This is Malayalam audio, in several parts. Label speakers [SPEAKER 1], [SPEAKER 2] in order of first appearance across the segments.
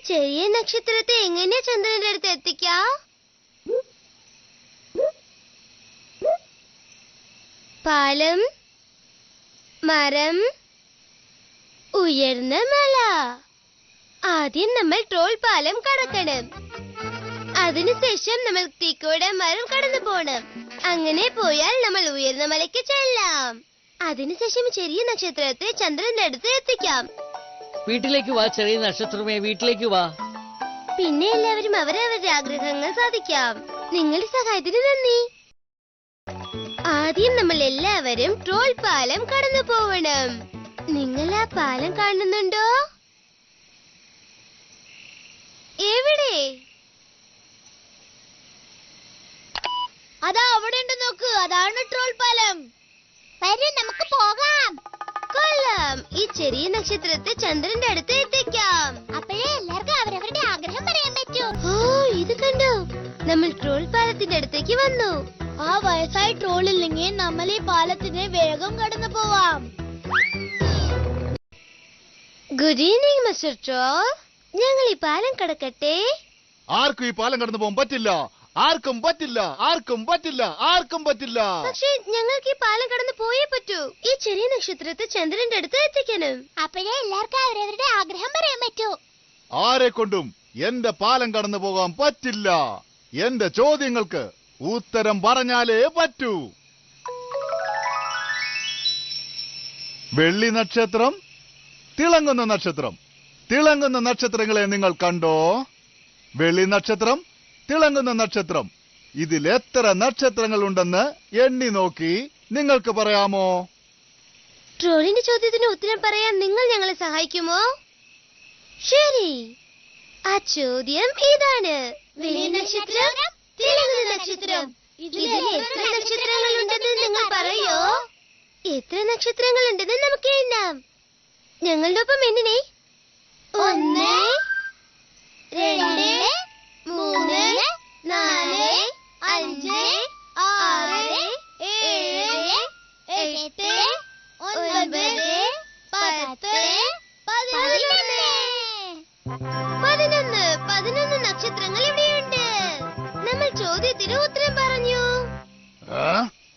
[SPEAKER 1] ചെറിയ നക്ഷത്രത്തെ എങ്ങനെ ചന്ദ്രന്റെ അടുത്ത് എത്തിക്കാം? പാലം, മരം, ഉയർന്ന മല. ആദ്യം നമ്മൾ ട്രോൾ പാലം കടക്കണം. അതിനുശേഷം നമ്മൾ തീക്കോടെ മരം കടന്നു പോണം. അങ്ങനെ പോയാൽ നമ്മൾ ഉയർന്ന മലയ്ക്ക് ചെല്ലാം. അതിനുശേഷം ചെറിയ നക്ഷത്രത്തെ ചന്ദ്രന്റെ അടുത്ത് എത്തിക്കാം.
[SPEAKER 2] വീട്ടിലേക്ക് വാ ചെറിയ നക്ഷത്രമേ, വീട്ടിലേക്ക് വാ.
[SPEAKER 1] പിന്നെ എല്ലാവരും അവരവരുടെ ആഗ്രഹങ്ങൾ സാധിക്കാം. നിങ്ങളുടെ സഹായത്തിന് നന്ദി. ആദ്യം നമ്മൾ എല്ലാവരും ട്രോൾ പാലം കടന്നു പോവണം. നിങ്ങൾ ആ പാലം കാണുന്നുണ്ടോ? എവിടെ? അതാ അവിടെ ഉണ്ട്, നോക്ക്. അതാണ് ട്രോൾ പാലം. വരൂ, നമുക്ക് പോകാം. കൊള്ളാം. ഈ ചെറിയ നക്ഷത്രത്തെ ചന്ദ്രന്റെ അടുത്ത് എത്തിക്കാം. അപ്പോഴേ എല്ലാവർക്കും അവരവരുടെ ആഗ്രഹം പറയാൻ പറ്റൂ. ഓ, ഇത് കണ്ടോ? നമ്മൾ ട്രോൾ പാലത്തിന്റെ അടുത്തേക്ക് വന്നു. ആ വയസ്സായ ട്രോൾ ഇല്ലെങ്കിൽ നമ്മൾ ഈ പാലത്തിന് വേഗം കടന്നു പോവാം. Good evening mister troll. ഞങ്ങൾ ഈ പാലം കടക്കട്ടെ?
[SPEAKER 3] ആർക്കും ഈ പാലം കടന്നു പോകാൻ പറ്റില്ല. ആർക്കും പറ്റില്ല, ആർക്കും പറ്റില്ല, ആർക്കും പറ്റില്ല.
[SPEAKER 1] പക്ഷെ ഞങ്ങൾക്ക് ഈ പാലം കടന്നു പോയേ പറ്റൂ. ഈ ചെറിയ നക്ഷത്രത്തെ ചന്ദ്രന്റെ അടുത്ത് എത്തിക്കണം. അപ്പോഴേ എല്ലാവർക്കും അവരവരുടെ ആഗ്രഹം പറയാൻ പറ്റൂ.
[SPEAKER 3] ആരെ കൊണ്ടും എന്റെ പാലം കടന്നു പോകാൻ പറ്റില്ല. എന്റെ ചോദ്യങ്ങൾക്ക് ഉത്തരം പറഞ്ഞാലേ പറ്റൂ. വെള്ളി നക്ഷത്രം, തിളങ്ങുന്ന നക്ഷത്രം. തിളങ്ങുന്ന നക്ഷത്രങ്ങളെ നിങ്ങൾ കണ്ടോ? വെള്ളി നക്ഷത്രം, തിളങ്ങുന്ന നക്ഷത്രം. ഇതിൽ എത്ര നക്ഷത്രങ്ങൾ ഉണ്ടെന്ന് എണ്ണി നോക്കി നിങ്ങൾക്ക് പറയാമോ?
[SPEAKER 1] ട്രോളിന്റെ ചോദ്യത്തിന് ഉത്തരം പറയാൻ നിങ്ങൾ ഞങ്ങളെ സഹായിക്കുമോ? ശരി, ആ ചോദ്യം ഇതാണ്. വെള്ളി നക്ഷത്രം, തിളങ്ങുന്ന നക്ഷത്രം. ഇതിൽ എത്ര നക്ഷത്രങ്ങൾ ഉണ്ടെന്ന് നിങ്ങൾ പറയോ? എത്ര നക്ഷത്രങ്ങൾ ഉണ്ടെന്ന് നമുക്ക് എണ്ണാം. ഞങ്ങളുടെ ഒപ്പം എണ്ണിനെ. 1, 2, 3, 4, 5, 6, 7, 8, 9, 10, 11. 11 നക്ഷത്രങ്ങൾ ഇവിടെയുണ്ട്. നമ്മൾ ചോദ്യത്തിന് ഉത്തരം പറഞ്ഞു.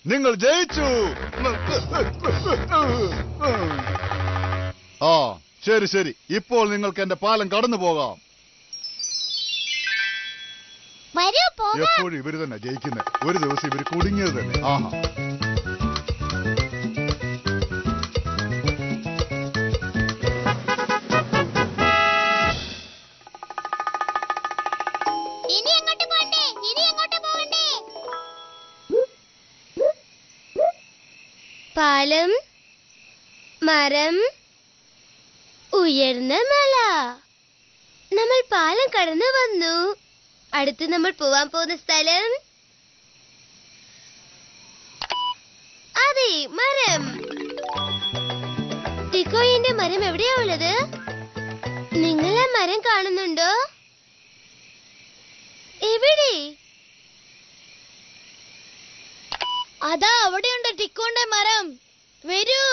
[SPEAKER 3] നിങ്ങൾ ജയിച്ചു. ആ, ശരി ശരി. ഇപ്പോൾ നിങ്ങൾക്ക് എന്റെ പാലം കടന്നു പോകാം. എപ്പോഴും ഇവര് തന്നെ ജയിക്കുന്നത്. ഒരു ദിവസം ഇവര് കുടുങ്ങിയത് തന്നെ. ആഹാ.
[SPEAKER 1] പാലം, മരം, ഉയർന്ന മല. നമ്മൾ പാലം കടന്നു വന്നു. അടുത്ത് നമ്മൾ പോവാൻ പോകുന്ന സ്ഥലം, അതെ, മരം. ടിക്കോയിന്റെ മരം എവിടെയാ ഉള്ളത്? നിങ്ങൾ ആ മരം കാണുന്നുണ്ടോ? എവിടെ? അതാ അവിടെയുണ്ട് ടിക്കോന്റെ മരം. വരൂ.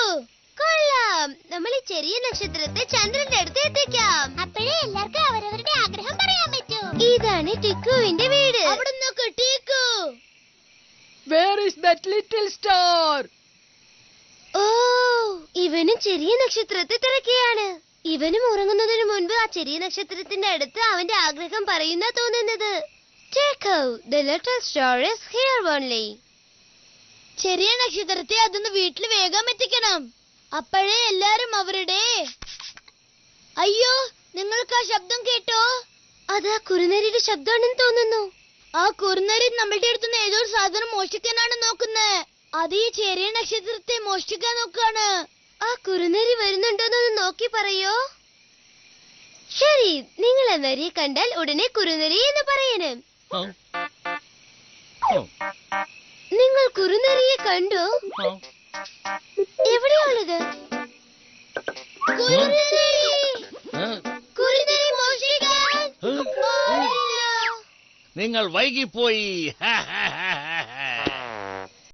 [SPEAKER 1] കൊള്ളാം. നമ്മൾ ഈ ചെറിയ നക്ഷത്രത്തെ ചന്ദ്രന്റെ അടുത്ത് എത്തിക്കാം. അപ്പോഴേ എല്ലാവർക്കും അവരവരുടെ ആഗ്രഹം പറയാൻ പറ്റൂ. ഇതാണ് ടിക്കുവിന്റെ വീട്. അവിടെ നോക്ക്, ടിക്കു.
[SPEAKER 2] Where is that little star?
[SPEAKER 1] ഓ, ഇവനും ചെറിയ നക്ഷത്രത്തെ തിരക്കിയാണ്. ഇവനും ഉറങ്ങുന്നതിന് മുൻപ് ആ ചെറിയ നക്ഷത്രത്തിന്റെ അടുത്ത് അവന്റെ ആഗ്രഹം പറയുന്ന തോന്നുന്നത്. Tico, the little star is here only. ചെറിയ നക്ഷത്രത്തെ അതൊന്ന് വീട്ടിൽ വേഗം എത്തിക്കണം. അപ്പോഴേ എല്ലാരും അവരുടെ. അയ്യോ, നിങ്ങൾക്ക് ആ ശബ്ദം കേട്ടോ? അതാ കുറുനരിയുടെ ശബ്ദമാണെന്ന് തോന്നുന്നു. ആ കുറുനരി നമ്മളുടെ അടുത്തുനിന്ന് ഏതോ ഒരു സാധനം മോഷ്ടിക്കാനാണ് നോക്കുന്നത്. അത് ഈ ചെറിയ നക്ഷത്രത്തെ മോഷ്ടിക്കാൻ നോക്കാണ്. ആ കുറുനരി വരുന്നുണ്ടോന്നൊന്ന് നോക്കി പറയോ? ശരി, നിങ്ങൾ ആ നരിയെ കണ്ടാൽ ഉടനെ കുറുനരി എന്ന് പറയണം. നിങ്ങൾ കുറുനരിയെ കണ്ടോ? എവിടെയുള്ളത്?
[SPEAKER 2] നിങ്ങൾ വൈകിപ്പോയി.